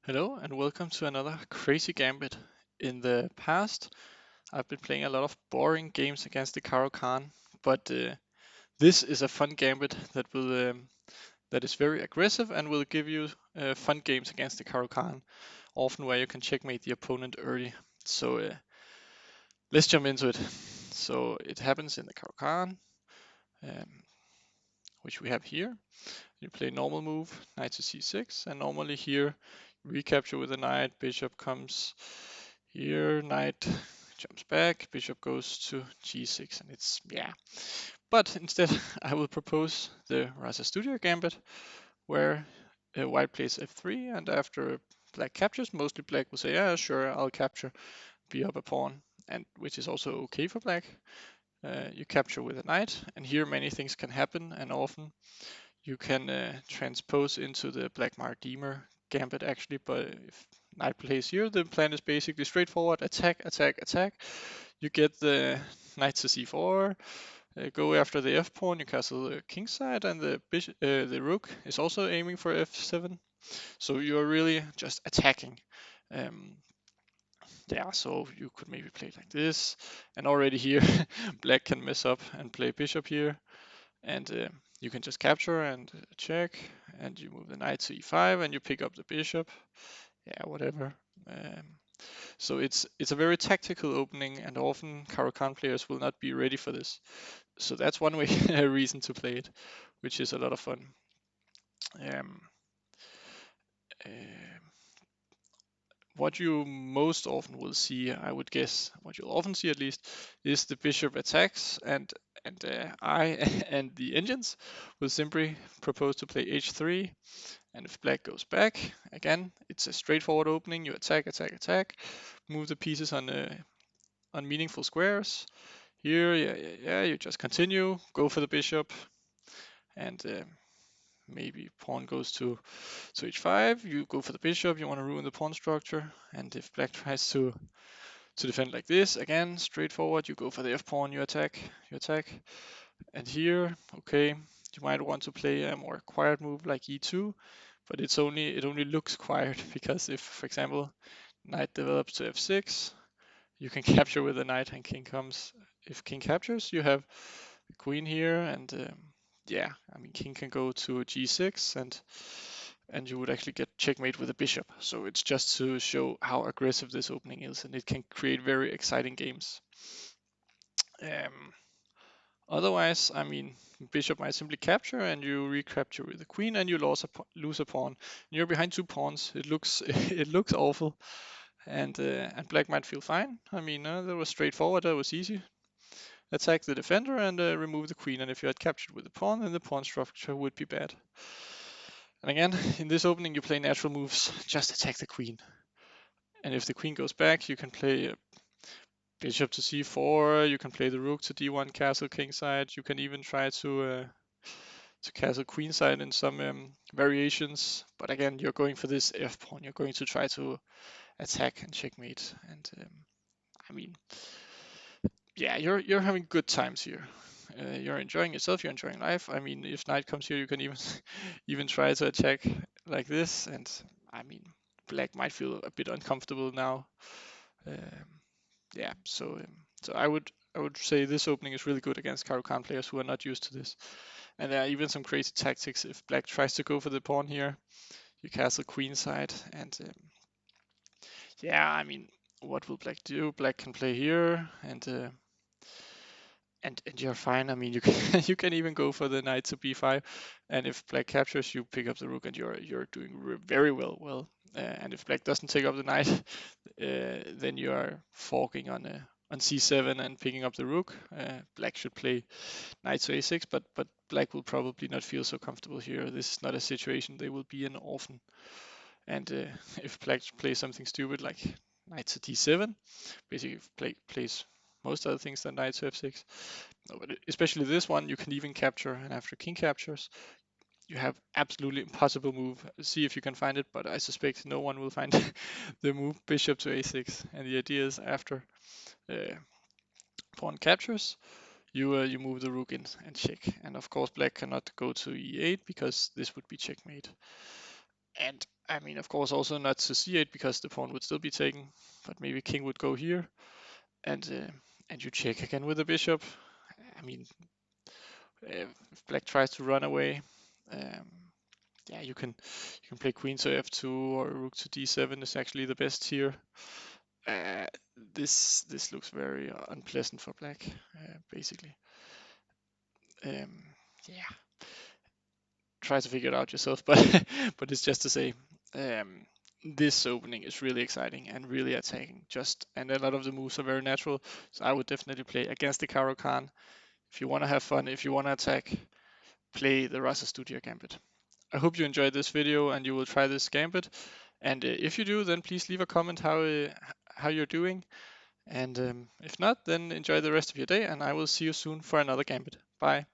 Hello and welcome to another crazy gambit. In the past, I've been playing a lot of boring games against the Caro Kann, but this is a fun gambit that is very aggressive and will give you fun games against the Caro Kann, often where you can checkmate the opponent early. So let's jump into it. So it happens in the Caro Kann, um, which we have here. You play normal move, knight to c6, and normally here recapture with a knight, bishop comes here, knight jumps back, bishop goes to g6, and it's, yeah. But instead, I will propose the Rasa Studio gambit, where white plays f3, and after black captures, mostly black will say, yeah, sure, I'll capture, be up a pawn, and which is also okay for black. You capture with a knight, and here many things can happen, and often you can transpose into the black Mardimer gambit actually, but if knight plays here, the plan is basically straightforward: attack, attack, attack. You get the knight to c4, go after the f pawn, you castle the king side, and the rook is also aiming for f7. So you are really just attacking. Um, yeah, so you could maybe play like this, and already here black can mess up and play bishop here, and you can just capture and check, and you move the knight to e5 and you pick up the bishop. Yeah, whatever. Um, so it's a very tactical opening, and often Caro Kann players will not be ready for this. So that's one way a reason to play it, which is a lot of fun. Um, uh, what you most often will see, I would guess, what you'll often see at least, is the bishop attacks, and I and the engines will simply propose to play h3. And if black goes back, again, it's a straightforward opening. You attack, attack, attack, move the pieces on meaningful squares. Here, yeah, you just continue, go for the bishop, and maybe pawn goes to h5. You go for the bishop. You want to ruin the pawn structure. And if black tries to defend like this, again, straightforward. You go for the f pawn. You attack. You attack. And here, okay, you might want to play a more quiet move like e2, but it only looks quiet because if, for example, knight develops to f6, you can capture with the knight and king comes. If king captures, you have queen here, and yeah, I mean king can go to g6, and you would actually get checkmate with a bishop. So it's just to show how aggressive this opening is, and it can create very exciting games. Um, Otherwise, I mean, bishop might simply capture, and you recapture with the queen, and you lose a pawn. And you're behind two pawns. It looks it looks awful, and black might feel fine. I mean, that was straightforward. That was easy. Attack the defender and remove the queen. And if you had captured with the pawn, then the pawn structure would be bad. And again, in this opening, you play natural moves. Just attack the queen. And if the queen goes back, you can play bishop to c4. You can play the rook to d1 castle kingside. You can even try to castle queenside in some variations. But again, you're going for this f pawn. You're going to try to attack and checkmate. And I mean, yeah, you're having good times here. You're enjoying yourself. You're enjoying life. I mean, if knight comes here, you can even even try to attack like this. And I mean, black might feel a bit uncomfortable now. Um, yeah, so I would say this opening is really good against Caro Kann players who are not used to this. And there are even some crazy tactics. If black tries to go for the pawn here, you castle queenside, and yeah, I mean, what will black do? Black can play here, and you're fine. I mean, you can you can even go for the knight to b5, and if black captures, you pick up the rook, and you're doing very well. And if black doesn't take up the knight, then you are forking on c7 and picking up the rook. Black should play knight to a6, but black will probably not feel so comfortable here. This is not a situation they will be in often. And if black plays something stupid like knight to d7, basically if black plays most other things than knight to f6, no, but especially this one, you can even capture, and after king captures, you have absolutely impossible move. See if you can find it, but I suspect no one will find the move bishop to a6. And the idea is after uh, pawn captures, you move the rook in and check. And of course, black cannot go to e8 because this would be checkmate. And I mean, of course, also not to c8 because the pawn would still be taken, but maybe king would go here, and you check again with the bishop. I mean, if black tries to run away, um, yeah, you can play queen to f2 or rook to d7 is actually the best here. Uh, this looks very unpleasant for black, basically. Yeah, try to figure it out yourself, but but it's just to say, um, this opening is really exciting and really attacking. And a lot of the moves are very natural. So I would definitely play against the Caro Kann. If you want to have fun, if you want to attack, play the Rasa Studio Gambit. I hope you enjoyed this video and you will try this Gambit. And if you do, then please leave a comment how you're doing. And if not, then enjoy the rest of your day, and I will see you soon for another Gambit. Bye.